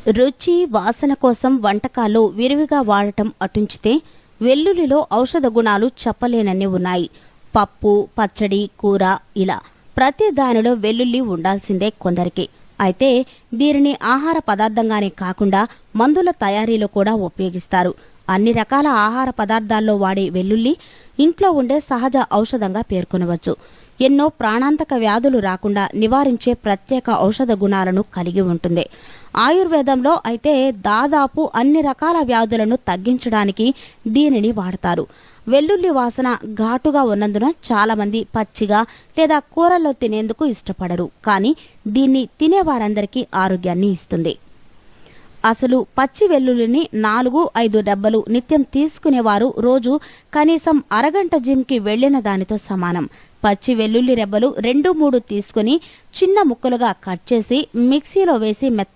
రుచి వాసన కోసం వంటకాల్లో విరివిగా వాడటం అటుంచితే వెల్లుల్లిలో ఔషధ గుణాలు చెప్పలేనన్ని ఉన్నాయి. పప్పు, పచ్చడి, కూర ఇలా ప్రతి దానిలో వెల్లుల్లి ఉండాల్సిందే కొందరికి. అయితే దీనిని ఆహార పదార్థంగానే కాకుండా మందుల తయారీలో కూడా ఉపయోగిస్తారు. అన్ని రకాల ఆహార పదార్థాల్లో వాడే వెల్లుల్లి ఇంట్లో ఉండే సహజ ఔషధంగా పేర్కొనవచ్చు. ఎన్నో ప్రాణాంతక వ్యాధులు రాకుండా నివారించే ప్రత్యేక ఔషధ గుణాలను కలిగి ఉంటుంది. ఆయుర్వేదంలో అయితే దాదాపు అన్ని రకాల వ్యాధులను తగ్గించడానికి దీనిని వాడతారు. వెల్లుల్లి వాసన ఘాటుగా ఉన్నందున చాలామంది పచ్చిగా లేదా కూరల్లో తినేందుకు ఇష్టపడరు. కానీ దీన్ని తినేవారందరికీ ఆరోగ్యాన్ని ఇస్తుంది. అసలు పచ్చి వెల్లుల్లిని 4-5 రెబ్బలు నిత్యం తీసుకునేవారు రోజు కనీసం అరగంట జిమ్కి వెళ్లిన దానితో సమానం. పచ్చి వెల్లుల్లి రెబ్బలు 2-3 తీసుకుని చిన్న ముక్కలుగా కట్ చేసి మిక్సీలో వేసి మెత్తగా